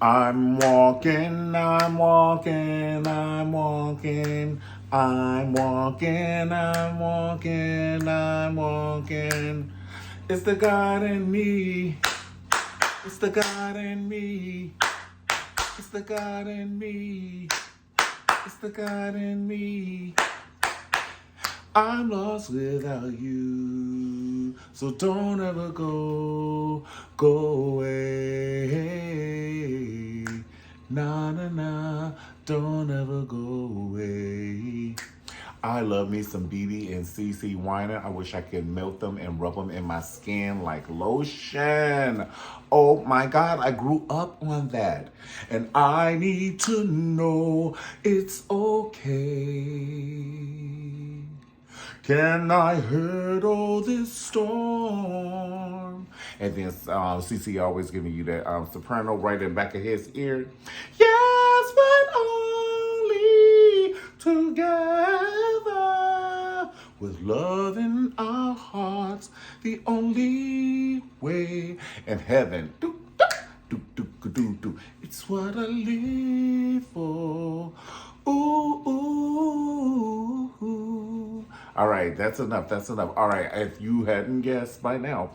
I'm walking, I'm walking, I'm walking, I'm walking, I'm walking, I'm walking. It's the God in me, it's the God in me, it's the God in me, it's the God in me. I'm lost without you, so don't ever go away. Na na na, don't ever go away. I love me some BeBe and CeCe Winans. I wish I could melt them and rub them in my skin like lotion. Oh my God, I grew up on that. And I need to know it's okay. Can I hurdle this storm? And then CeCe always giving you that soprano right in the back of his ear. Yes, but only together with love in our hearts, the only way. And heaven, do, do, do, do, do, do. It's what I live for. Ooh, ooh, ooh. All right, that's enough. That's enough. All right, if you hadn't guessed by now,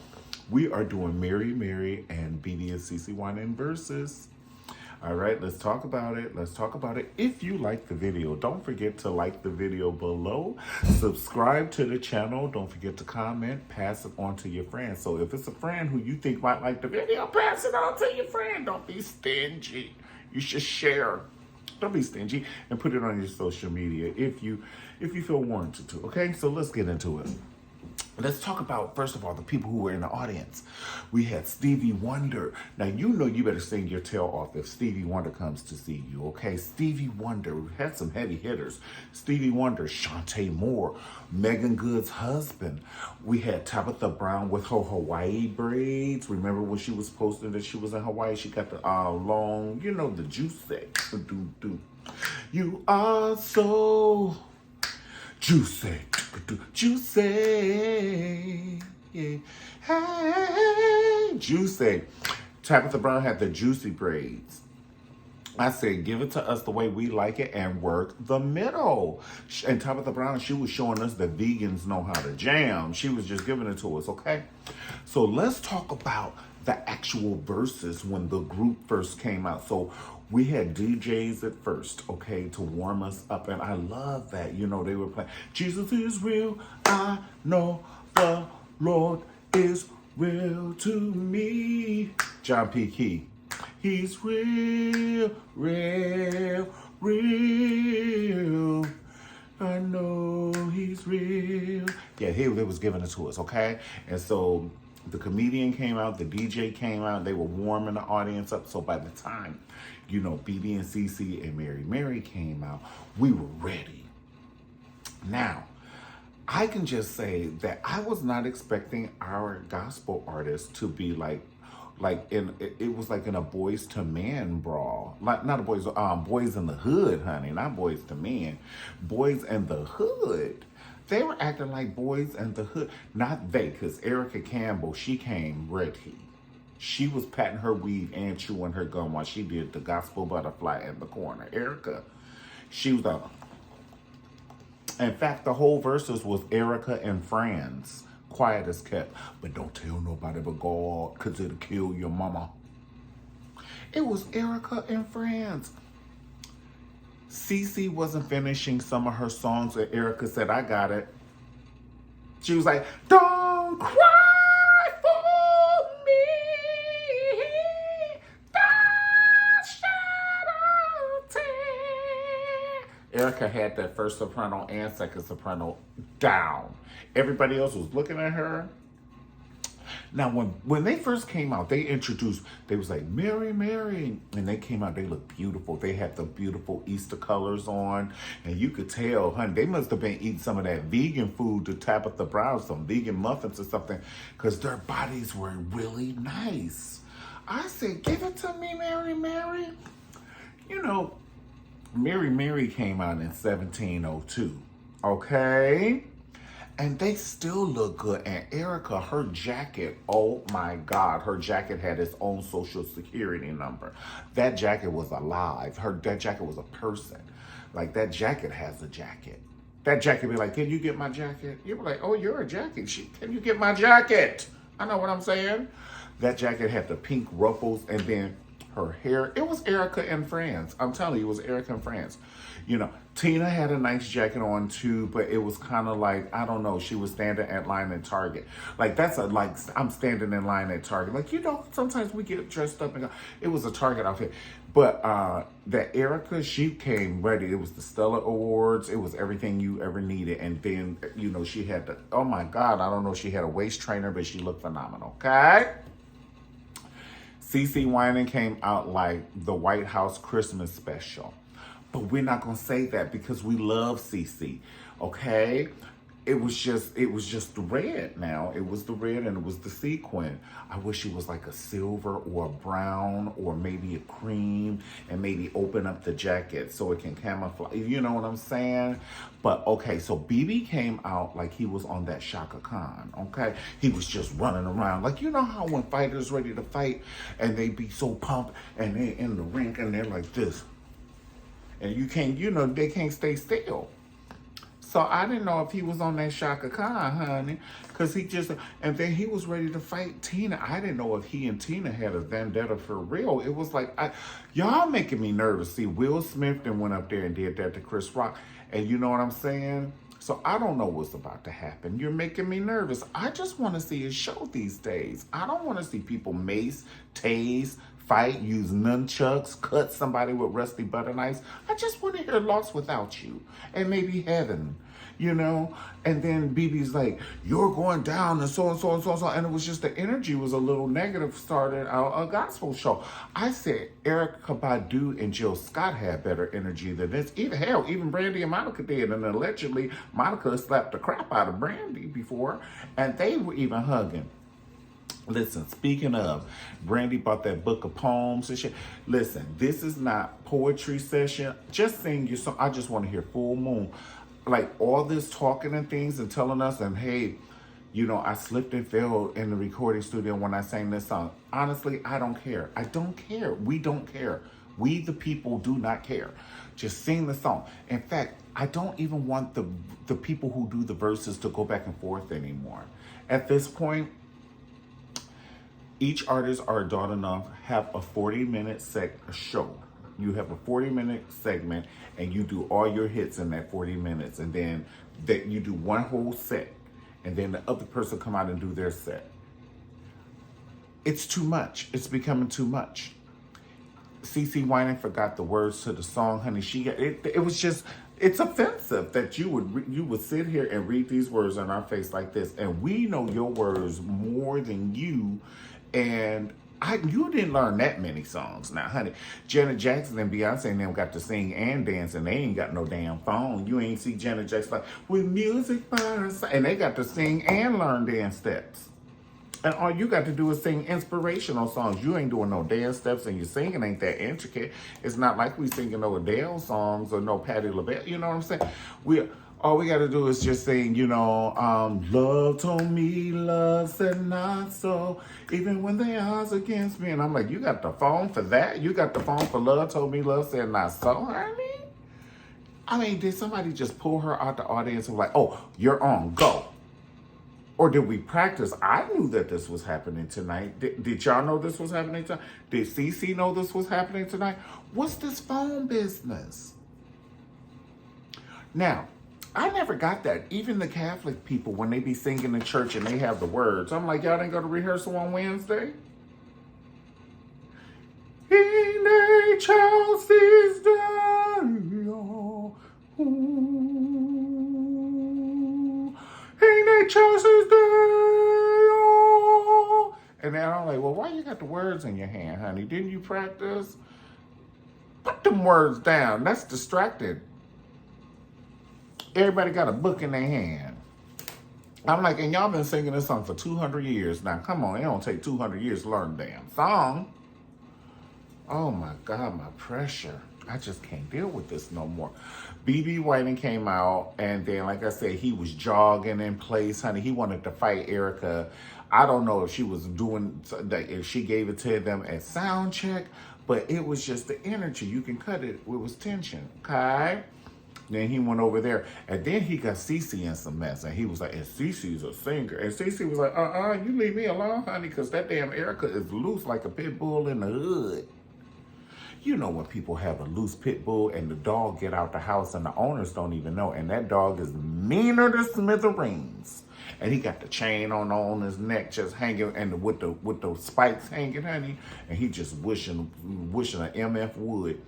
we are doing Mary, Mary, and BeBe and CeCe Winans verses. All right, let's talk about it. Let's talk about it. If you like the video, don't forget to like the video below. Subscribe to the channel. Don't forget to comment. Pass it on to your friends. So if it's a friend who you think might like the video, pass it on to your friend. Don't be stingy. You should share. Don't be stingy and put it on your social media if you feel warranted to. Okay, so let's get into it. Let's talk about, first of all, the people who were in the audience. We had Stevie Wonder. Now, you know you better sing your tail off if Stevie Wonder comes to see you, okay? Stevie Wonder. We had some heavy hitters. Stevie Wonder, Shantae Moore, Megan Good's husband. We had Tabitha Brown with her Hawaii braids. Remember when she was posting that she was in Hawaii? She got the long, you know, the juicy. You are so juicy, juicy, yeah. Hey, juicy. Tabitha Brown had the juicy braids. I said, give it to us the way we like it and work the middle. And Tabitha Brown, she was showing us that vegans know how to jam. She was just giving it to us, okay? So let's talk about the actual verses when the group first came out. So we had DJs at first, okay, to warm us up. And I love that, you know, they were playing, Jesus is real, I know the Lord is real to me. John P. Key. He's real, real, real. I know he's real. Yeah, he was giving it to us, okay? And so the comedian came out, the DJ came out, they were warming the audience up. So by the time, you know, BeBe and CeCe and Mary, Mary came out, we were ready. Now, I can just say that I was not expecting our gospel artists to be like it was like in a Boys to Men brawl, like not a Boys in the Hood, honey, not Boys to Men, Boys in the Hood. They were acting like Boys in the Hood, not they, because Erica Campbell, she came ready. She was patting her weed and chewing her gum while she did the gospel butterfly in the corner. Erica, she was a. In fact, the whole verses was Erica and friends. Quiet as kept, but don't tell nobody but God, because it'll kill your mama. It was Erica and friends. CeCe wasn't finishing some of her songs, and Erica said, I got it. She was like, don't cry for me. Don't shed a tear. Erica had that first soprano and second soprano down. Everybody else was looking at her. Now, when they first came out, they was like, Mary, Mary. And they came out, they looked beautiful. They had the beautiful Easter colors on. And you could tell, honey, they must have been eating some of that vegan food to Tabitha Brown, some vegan muffins or something, because their bodies were really nice. I said, give it to me, Mary, Mary. You know, Mary, Mary came out in 1702, okay? And they still look good. And Erica, her jacket, oh my God, her jacket had its own social security number. That jacket was alive. That jacket was a person. Like, that jacket has a jacket. That jacket be like, can you get my jacket? You be like, oh, you're a jacket. Can you get my jacket? I know what I'm saying. That jacket had the pink ruffles, and then her hair. It was Erica in France. I'm telling you, it was Erica in France. You know, Tina had a nice jacket on too, but it was kind of like, I don't know, she was standing at line at Target. Like, I'm standing in line at Target. Like, you know, sometimes we get dressed up and go, it was a Target outfit. But that Erica, she came ready. It was the Stella Awards. It was everything you ever needed. And then, you know, she had the, oh my God, I don't know, she had a waist trainer, but she looked phenomenal, okay? CeCe Winans came out like the White House Christmas special. But we're not going to say that because we love CeCe, okay? It was just the red now. It was the red and it was the sequin. I wish it was like a silver or a brown or maybe a cream, and maybe open up the jacket so it can camouflage. You know what I'm saying? But okay, so BeBe came out like he was on that Shaka Khan, okay? He was just running around. Like, you know how when fighters ready to fight and they be so pumped and they in the ring and they're like this. And you can't, you know, they can't stay still. So I didn't know if he was on that Shaka Khan, honey, because and then he was ready to fight Tina. I didn't know if he and Tina had a vendetta for real. It was like, y'all making me nervous. See, Will Smith then went up there and did that to Chris Rock. And you know what I'm saying? So I don't know what's about to happen. You're making me nervous. I just want to see a show these days. I don't want to see people mace, tase, fight, use nunchucks, cut somebody with rusty butter knives. I just want to hear Lost Without You and maybe Heaven, you know? And then BeBe's like, you're going down and so and so and so and so. And it was just the energy was a little negative, started out a gospel show. I said Erykah Badu and Jill Scott had better energy than this. Even Brandy and Monica did. And allegedly, Monica slapped the crap out of Brandy before. And they were even hugging. Listen, speaking of, Brandy bought that book of poems and shit. Listen, this is not poetry session. Just sing your song. I just want to hear Full Moon. Like, all this talking and things and telling us, and hey, you know, I slipped and fell in the recording studio when I sang this song. Honestly, I don't care. I don't care. We don't care. We, the people, do not care. Just sing the song. In fact, I don't even want the people who do the verses to go back and forth anymore. At this point, each artist are adult enough, have a 40-minute show. You have a 40-minute segment, and you do all your hits in that 40 minutes. And then you do one whole set, and then the other person come out and do their set. It's too much. It's becoming too much. CeCe Winans forgot the words to the song, honey. It was just, it's offensive that you would sit here and read these words in our face like this. And we know your words more than you. And you didn't learn that many songs now, honey. Janet Jackson and Beyonce and them got to sing and dance, and they ain't got no damn phone. You ain't see Janet Jackson like, with music by her side. And they got to sing and learn dance steps. And all you got to do is sing inspirational songs. You ain't doing no dance steps, and your singing ain't that intricate. It's not like we singing no Adele songs or no Patti LaBelle. You know what I'm saying? All we got to do is just sing, you know, love told me, love said not so, even when the odds against me. And I'm like, you got the phone for that? You got the phone for love told me, love said not so, honey? I mean, did somebody just pull her out the audience and like, oh, you're on, go? Or did we practice? I knew that this was happening tonight. Did y'all know this was happening tonight? Did CeCe know this was happening tonight? What's this phone business? Now, I never got that. Even the Catholic people, when they be singing in church and they have the words, I'm like, y'all didn't go to rehearsal on Wednesday? In a Chelsea's day, oh, in a Chelsea's day, oh. And then I'm like, well, why you got the words in your hand, honey? Didn't you practice? Put them words down. That's distracted. Everybody got a book in their hand. I'm like, and y'all been singing this song for 200 years. Now, come on, it don't take 200 years to learn the damn song. Oh, my God, my pressure. I just can't deal with this no more. BeBe Winans came out, and then, like I said, he was jogging in place, honey. He wanted to fight Erica. I don't know if she was doing, if she gave it to them at sound check, but it was just the energy. You can cut it. It was tension, okay? Then he went over there, and then he got CeCe in some mess, and he was like, and CeCe's a singer. And CeCe was like, you leave me alone, honey, because that damn Erica is loose like a pit bull in the hood. You know when people have a loose pit bull and the dog get out the house and the owners don't even know, and that dog is meaner than smithereens. And he got the chain on his neck just hanging, and with the spikes hanging, honey, and he just wishing a MF would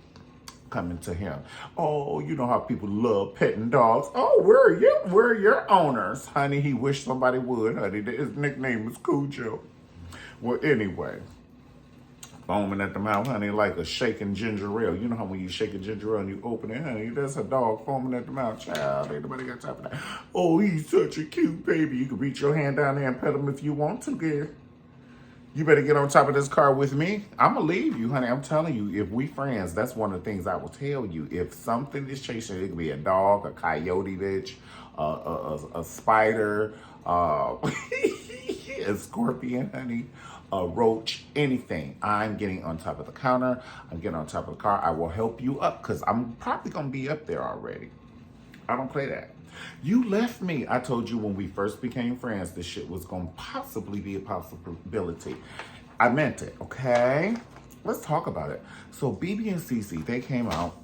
coming to him. Oh, you know how people love petting dogs. Oh, where are your owners? Honey, he wished somebody would, honey. His nickname is Cujo. Well, anyway. Foaming at the mouth, honey, like a shaking ginger ale. You know how when you shake a ginger ale and you open it, honey, that's a dog foaming at the mouth. Child, ain't nobody got time for that. Oh, he's such a cute baby. You can reach your hand down there and pet him if you want to, girl. You better get on top of this car with me. I'm going to leave you, honey. I'm telling you, if we friends, that's one of the things I will tell you. If something is chasing, it could be a dog, a coyote, bitch, a spider, a scorpion, honey, a roach, anything. I'm getting on top of the counter. I'm getting on top of the car. I will help you up because I'm probably going to be up there already. I don't play that. You left me. I told you when we first became friends, this shit was going to possibly be a possibility. I meant it, okay? Let's talk about it. So BeBe and CeCe, they came out.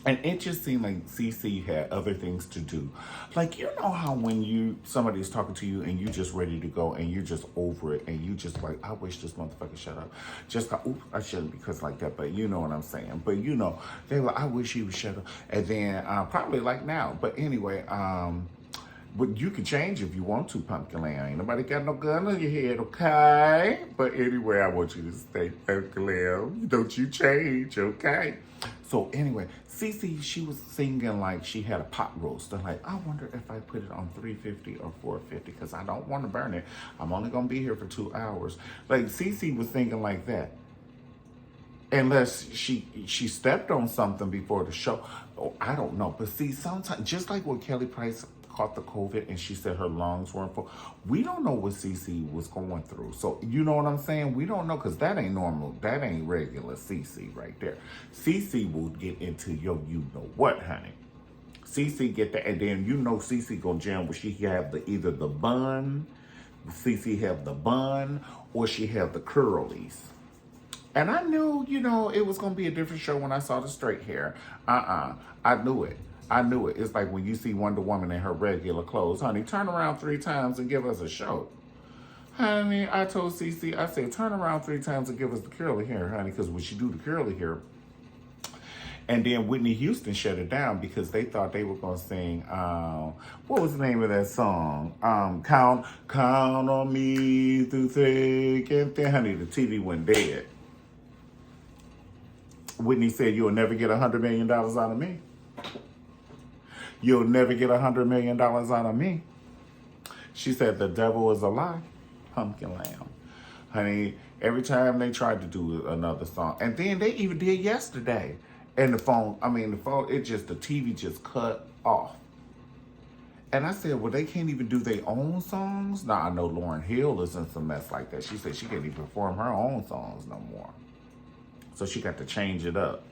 And it just seemed like CeCe had other things to do. Like, you know how when somebody's talking to you and you just ready to go and you're just over it and you just like, I wish this motherfucker shut up. Just like, oops, I shouldn't be cussed like that, but you know what I'm saying. But you know, they were like, I wish he would shut up. And then probably like now. But anyway, but you can change if you want to, Pumpkin Lamb. Ain't nobody got no gun on your head, okay? But anyway, I want you to stay, Pumpkin Lamb. Don't you change, okay? So anyway, CeCe, she was singing like she had a pot roast. And like, I wonder if I put it on 350 or 450 because I don't want to burn it. I'm only going to be here for 2 hours. Like, CeCe was thinking like that. Unless she stepped on something before the show. Oh, I don't know. But see, sometimes, just like when Kelly Price caught the COVID and she said her lungs weren't full, we don't know what CeCe was going through. So, you know what I'm saying? We don't know because that ain't normal. That ain't regular CeCe right there. CeCe will get into you know what, honey. CeCe get that, and then you know CeCe gonna jam where she have either the bun, CeCe have the bun, or she have the curlies. And I knew, you know, it was gonna be a different show when I saw the straight hair. I knew it. I knew it. It's like when you see Wonder Woman in her regular clothes. Honey, turn around 3 times and give us a show. Honey, I told CeCe, I said, turn around 3 times and give us the curly hair, honey, because when she do the curly hair, and then Whitney Houston shut it down because they thought they were going to sing, what was the name of that song? Count on me through thick and thin. Honey, the TV went dead. Whitney said, you'll never get $100 million out of me. You'll never get $100 million out of me. She said, the devil is a lie. Pumpkin Lamb. Honey, every time they tried to do another song. And then they even did yesterday. And the TV just cut off. And I said, well, they can't even do their own songs? Now, I know Lauryn Hill is in some mess like that. She said she can't even perform her own songs no more. So she got to change it up.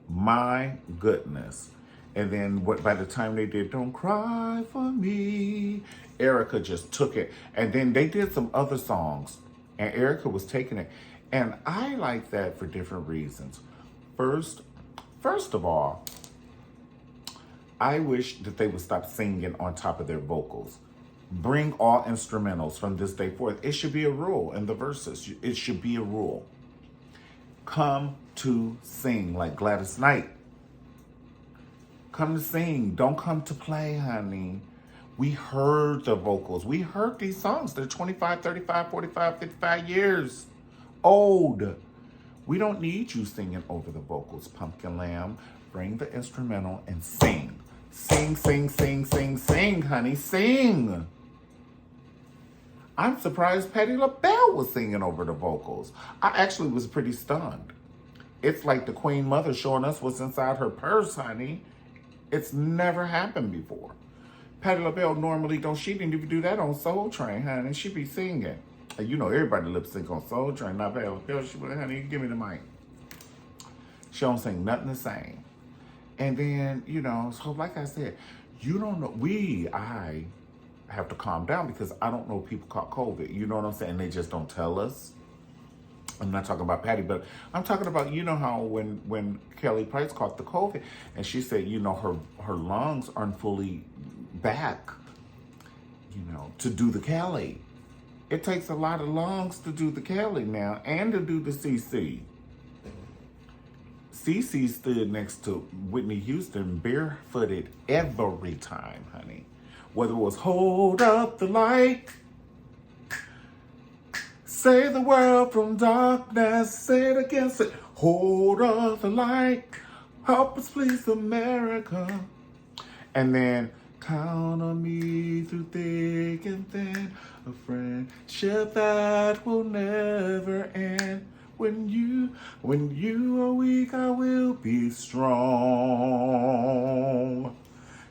My goodness. And then by the time they did Don't Cry For Me, Erica just took it. And then they did some other songs. And Erica was taking it. And I like that for different reasons. First of all, I wish that they would stop singing on top of their vocals. Bring all instrumentals from this day forth. It should be a rule in the verses. It should be a rule. Come to sing like Gladys Knight. Come to sing. Don't come to play, honey. We heard the vocals. We heard these songs. They're 25, 35, 45, 55 years old. We don't need you singing over the vocals, Pumpkin Lamb. Bring the instrumental and sing. Sing, sing, sing, sing, sing, honey. Sing. I'm surprised Patti LaBelle was singing over the vocals. I actually was pretty stunned. It's like the Queen Mother showing us what's inside her purse, honey. It's never happened before. Patti LaBelle normally don't, she didn't even do that on Soul Train, honey. She be singing. And you know everybody lip sync on Soul Train, not Patti LaBelle. She be like, honey, give me the mic. She don't sing nothing the same. And then, you know, so like I said, you don't know, I have to calm down because I don't know people caught COVID. You know what I'm saying? They just don't tell us. I'm not talking about Patty, but I'm talking about, you know how when Kelly Price caught the COVID and she said, you know, her lungs aren't fully back, you know, to do the Kelly. It takes a lot of lungs to do the Kelly now and to do the CeCe. CeCe stood next to Whitney Houston barefooted every time, honey. Whether it was hold up the light, save the world from darkness, say it again, say, hold up the light, help us please America. And then, count on me through thick and thin, a friendship that will never end. When you are weak, I will be strong,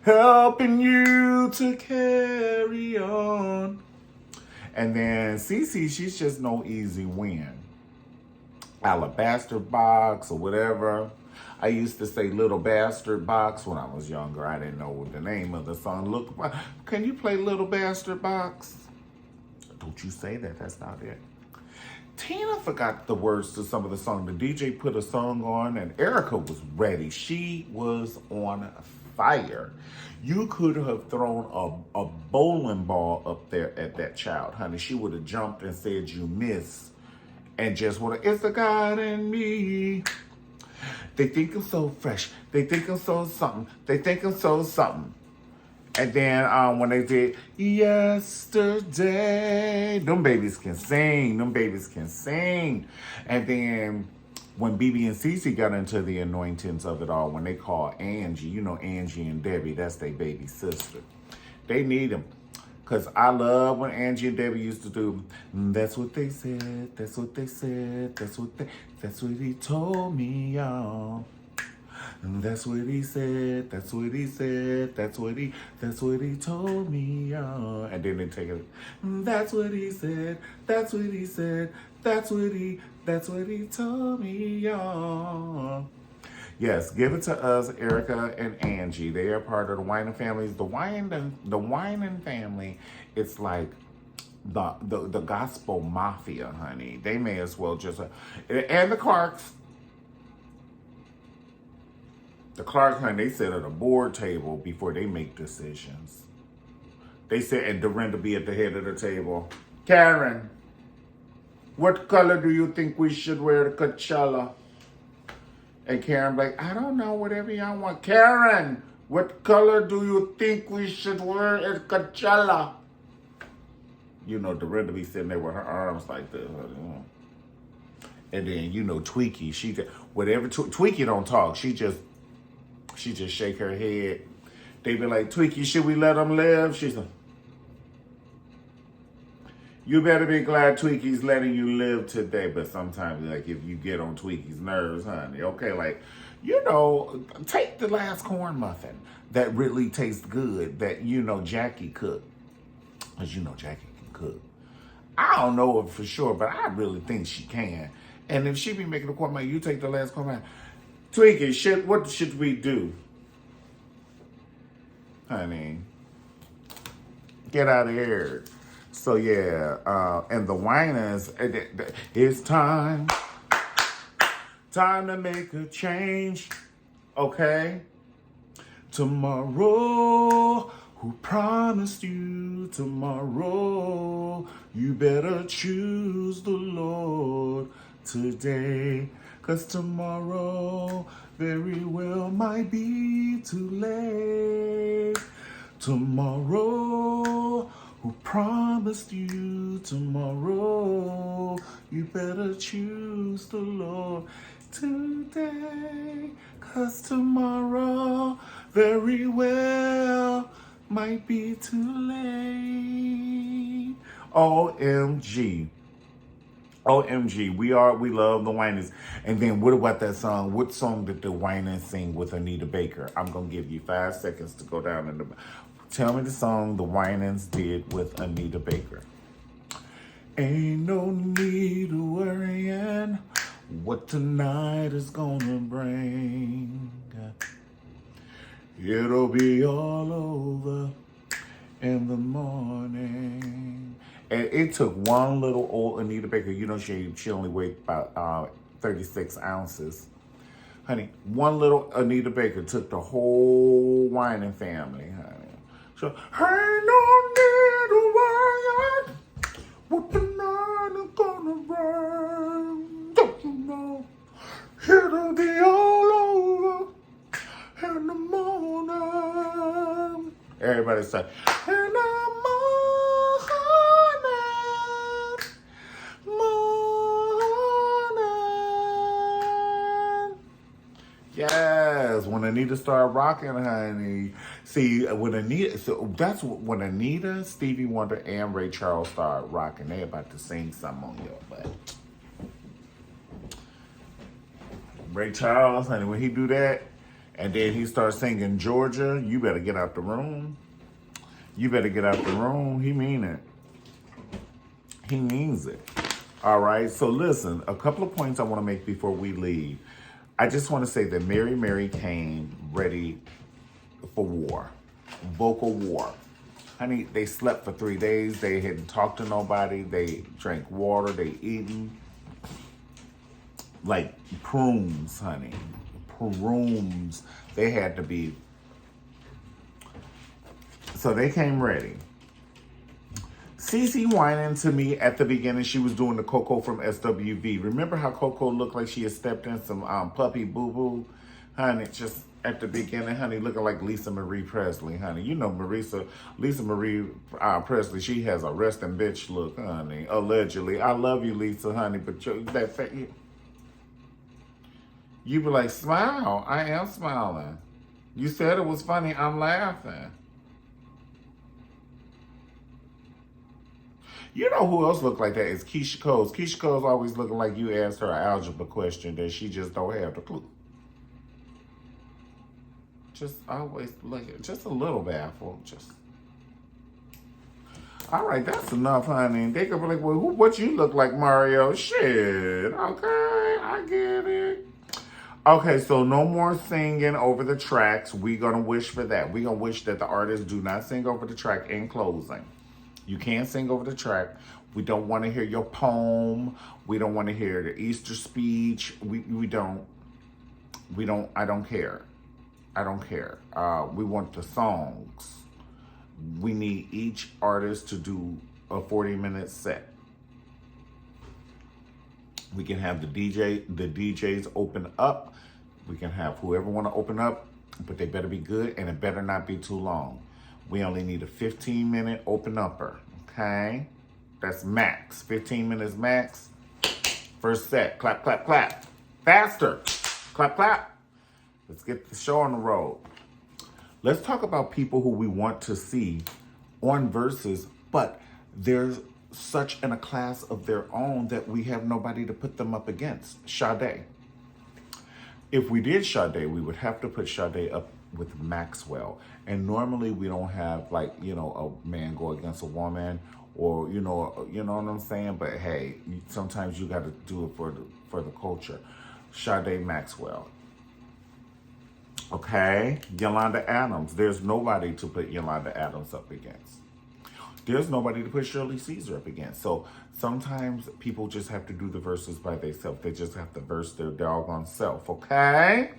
helping you to carry on. And then CeCe, she's just no easy win. Alabaster box or whatever. I used to say Little Bastard Box when I was younger. I didn't know what the name of the song looked like. Can you play Little Bastard Box? Don't you say that, that's not it. Tina forgot the words to some of the song. The DJ put a song on and Erica was ready. She was on fire. You could have thrown a bowling ball up there at that child, honey. She would have jumped and said you miss and just would have, it's the God in me. They think I'm so fresh. They think I'm so something. They think I'm so something. And then when they did yesterday, them babies can sing. Them babies can sing. And then when BeBe and CeCe got into the anointings of it all, when they called Angie, you know Angie and Debbie, that's their baby sister. They need them. Because I love when Angie and Debbie used to do, that's what they said, that's what they said, that's what he told me, y'all. That's what he said, that's what he said, that's what he told me, y'all. And then they take it, that's what he said, that's what he said, that's what he told me, y'all. Yes, give it to us, Erica and Angie. They are part of the Winan families. The Winan family, it's like the gospel mafia, honey. They may as well just, and the Clarks. The Clarks, honey, they sit at a board table before they make decisions. They sit, and Dorinda be at the head of the table. Karen, what color do you think we should wear to Coachella? And Karen like, I don't know, whatever y'all want. Karen, what color do you think we should wear at Coachella? You know, Dorinda be sitting there with her arms like this. And then, you know, Tweaky, Tweaky don't talk. She just shake her head. They be like, Tweaky, should we let him live? She's like, you better be glad Tweaky's letting you live today. But sometimes, like, if you get on Tweaky's nerves, honey, okay, like, you know, take the last corn muffin that really tastes good that, you know, Jackie cooked. Because, you know, Jackie can cook. I don't know it for sure, but I really think she can. And if she be making a corn muffin, you take the last corn muffin. Tweaky, what should we do? Honey, get out of here. So yeah, and the Winans, it's time to make a change, okay? Tomorrow, who promised you tomorrow? You better choose the Lord today, 'cause tomorrow very well might be too late. Tomorrow, who promised you tomorrow? You better choose the Lord today, 'cause tomorrow very well might be too late. OMG. OMG, we love the Winans. And then what about that song? What song did the Winans sing with Anita Baker? I'm gonna give you 5 seconds to go down in the. Tell me the song the Winans did with Anita Baker. Ain't no need to worrying what tonight is gonna bring. It'll be all over in the morning. And it took one little old Anita Baker. You know, she only weighed about 36 ounces. Honey, one little Anita Baker took the whole Winan family, honey. So, ain't no need to worry what the night is gonna bring. Don't you know? It'll be all over in the morning. Everybody say, in the morning. Yes, when Anita started rocking, honey. See, when Anita, so that's when Anita, Stevie Wonder, and Ray Charles started rocking. They about to sing something on your butt. Ray Charles, honey, when he do that, and then he starts singing Georgia, you better get out the room. You better get out the room. He mean it. He means it. All right, so listen, a couple of points I want to make before we leave. I just want to say that Mary came ready for war, vocal war. Honey, they slept for 3 days. They hadn't talked to nobody. They drank water. They eaten like prunes, honey. Prunes. They had to be. So they came ready. CeCe Winans, to me, at the beginning, she was doing the Coco from SWV. Remember how Coco looked like she had stepped in some puppy boo-boo? Honey, just at the beginning, honey, looking like Lisa Marie Presley, honey. You know Lisa Marie Presley, she has a resting bitch look, honey, allegedly. I love you, Lisa, honey, but you be like, smile. I am smiling. You said it was funny. I'm laughing. You know who else looked like that is Keisha Coles. Keisha Coles always looking like you asked her an algebra question that she just don't have the clue. Just always look, just a little baffled. Just. All right, that's enough, honey. They could be like, well, what you look like, Mario? Shit. Okay, I get it. Okay, so no more singing over the tracks. We're going to wish for that. We're going to wish that the artists do not sing over the track in closing. You can't sing over the track. We don't want to hear your poem. We don't want to hear the Easter speech. I don't care. I don't care. We want the songs. We need each artist to do a 40-minute set. We can have the DJs open up. We can have whoever want to open up, but they better be good and it better not be too long. We only need a 15-minute open upper, okay? That's max, 15 minutes max. First set, clap, clap, clap. Faster, clap, clap. Let's get the show on the road. Let's talk about people who we want to see on Versus, but there's such in a class of their own that we have nobody to put them up against. Sade. If we did Sade, we would have to put Sade up with Maxwell. And normally we don't have like, a man go against a woman or, you know what I'm saying? But hey, sometimes you got to do it for the culture. Sade, Maxwell. Okay, Yolanda Adams. There's nobody to put Yolanda Adams up against. There's nobody to put Shirley Caesar up against. So sometimes people just have to do the verses by themselves. They just have to verse their doggone self, okay?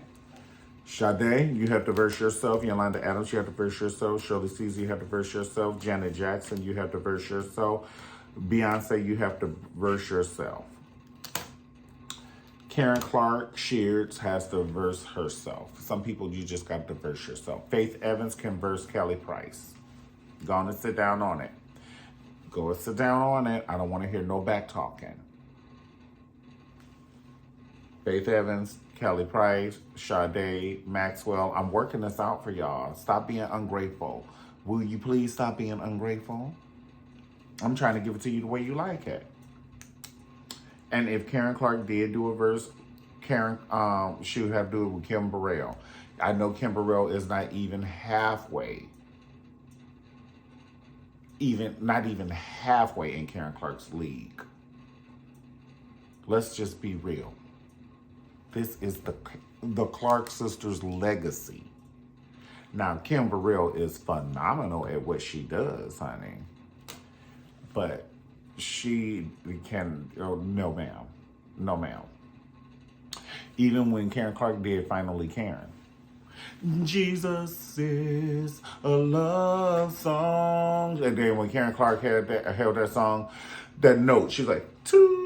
Sade, you have to verse yourself. Yolanda Adams, you have to verse yourself. Shirley Caesar, you have to verse yourself. Janet Jackson, you have to verse yourself. Beyonce, you have to verse yourself. Karen Clark Shears has to verse herself. Some people, you just got to verse yourself. Faith Evans can verse Kelly Price. Go on and sit down on it. Go and sit down on it. I don't want to hear no back talking. Faith Evans, Kelly Price, Sade, Maxwell. I'm working this out for y'all. Stop being ungrateful. Will you please stop being ungrateful? I'm trying to give it to you the way you like it. And if Karen Clark did do a verse, she would have to do it with Kim Burrell. I know Kim Burrell is not even halfway, not even halfway in Karen Clark's league. Let's just be real. This is the Clark sisters' legacy. Now, Kim Burrell is phenomenal at what she does, honey. But she can, no ma'am. No ma'am. Even when Karen Clark did Finally Karen. Jesus is a love song. And then when Karen Clark held that song, that note, she's like, toot.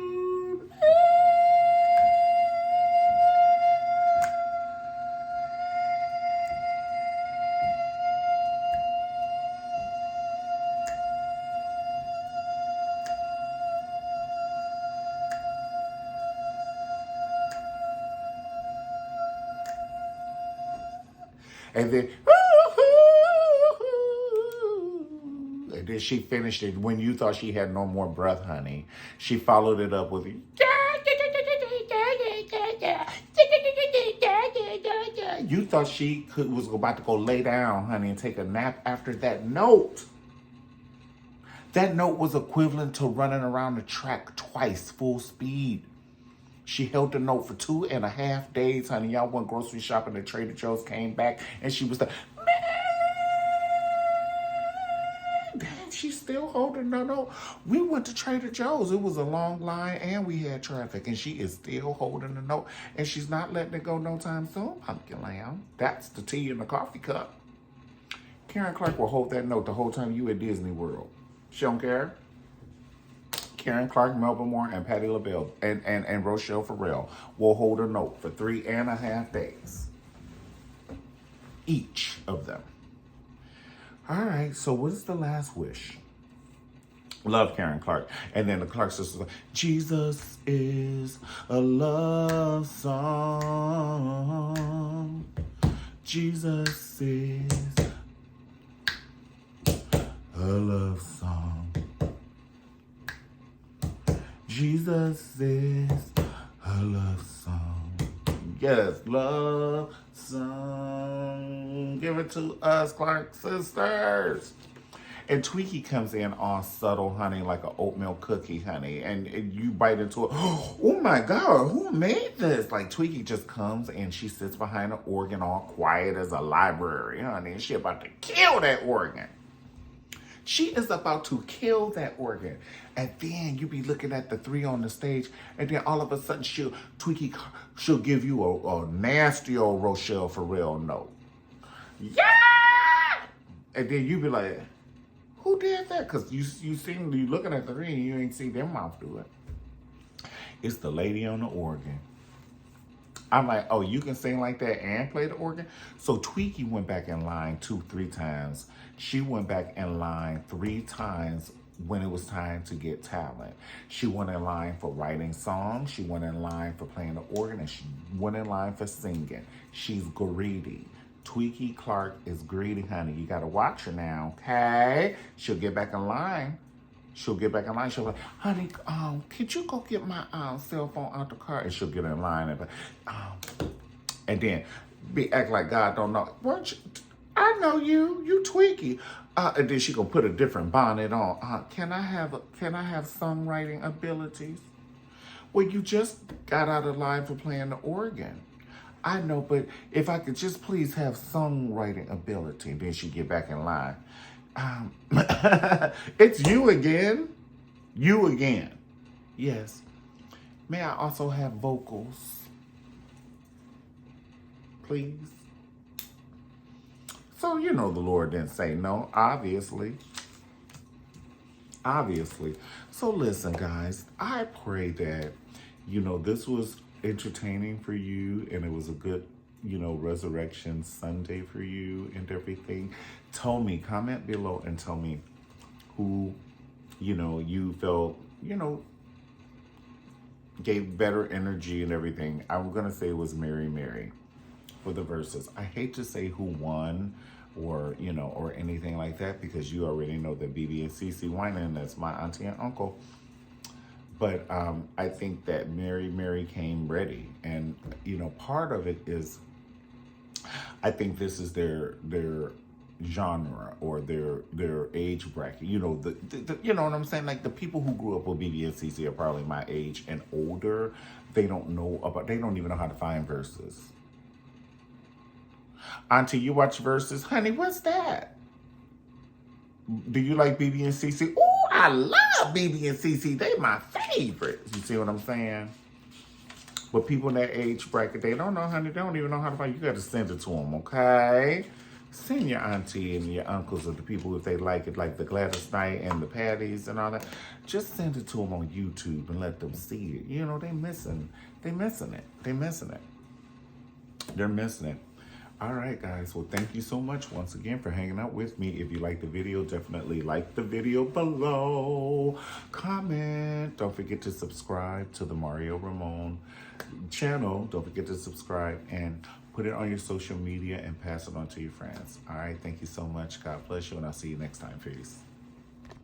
And then she finished it when you thought she had no more breath, honey. She followed it up with you thought she was about to go lay down, honey, and take a nap after that note. That note was equivalent to running around the track twice, full speed. She held the note for 2.5 days, honey. Y'all went grocery shopping at Trader Joe's, came back, and she was like, damn, she's still holding the note. We went to Trader Joe's. It was a long line, and we had traffic, and she is still holding the note, and she's not letting it go no time soon, pumpkin lamb. That's the tea in the coffee cup. Karen Clark will hold that note the whole time you at Disney World. She don't care. Karen Clark, Melba Moore, and Patti LaBelle and Rochelle Farrell will hold a note for 3.5 days. Each of them. All right, so what is the last wish? Love Karen Clark. And then the Clark sisters like, Jesus is a love song. Jesus is a love song. Jesus is a love song. Yes, love song. Give it to us, Clark sisters. And Tweaky comes in all subtle, honey, like an oatmeal cookie, honey. And you bite into it. Oh my God, who made this? Like Tweaky just comes and she sits behind the organ all quiet as a library, honey. And she about to kill that organ. She is about to kill that organ. And then you be looking at the three on the stage, and then all of a sudden she'll give you a nasty old Rochelle Farrell note. Yeah! And then you be like, who did that? Because you looking at the three and you ain't see their mouth do it. It's the lady on the organ. I'm like, oh, you can sing like that and play the organ? So Tweaky went back in line 2-3 times. She went back in line 3 times when it was time to get talent. She went in line for writing songs. She went in line for playing the organ. And she went in line for singing. She's greedy. Tweaky Clark is greedy, honey. You got to watch her now, okay? She'll get back in line. She'll get back in line. She'll be like, honey, could you go get my cell phone out the car? And she'll get in line and then act like God don't know. Weren't you? I know you. You Tweaky. And then she gonna put a different bonnet on. Can I have songwriting abilities? Well, you just got out of line for playing the organ. I know, but if I could just please have songwriting ability, then she get back in line. It's you again. You again. Yes. May I also have vocals? Please. So, the Lord didn't say no, obviously. Obviously. So, listen, guys, I pray that, this was entertaining for you and it was a good, Resurrection Sunday for you and everything. Tell me, comment below and tell me who, you felt, gave better energy and everything. I'm going to say it was Mary for the verses. I hate to say who won or, or anything like that because you already know that BeBe and CeCe Winans, that's my auntie and uncle. But I think that Mary came ready. And, you know, part of it is, I think this is their genre or their age bracket. You know, you know what I'm saying? Like the people who grew up with BeBe and CeCe are probably my age and older. They don't even know how to find verses. Auntie, you watch verses? Honey, what's that? Do you like BeBe and CeCe? Oh, I love BeBe and CeCe. They my favorites. You see what I'm saying? But people in that age bracket, they don't know, honey. They don't even know how to find. You got to send it to them, okay? Send your auntie and your uncles or the people if they like it, like the Gladys Knight and the Patties and all that. Just send it to them on YouTube and let them see it. You know, they missing it. They're missing it. All right, guys. Well, thank you so much once again for hanging out with me. If you like the video, definitely like the video below. Comment. Don't forget to subscribe to the Mario Ramon channel. Don't forget to subscribe and put it on your social media and pass it on to your friends. All right. Thank you so much. God bless you. And I'll see you next time. Peace.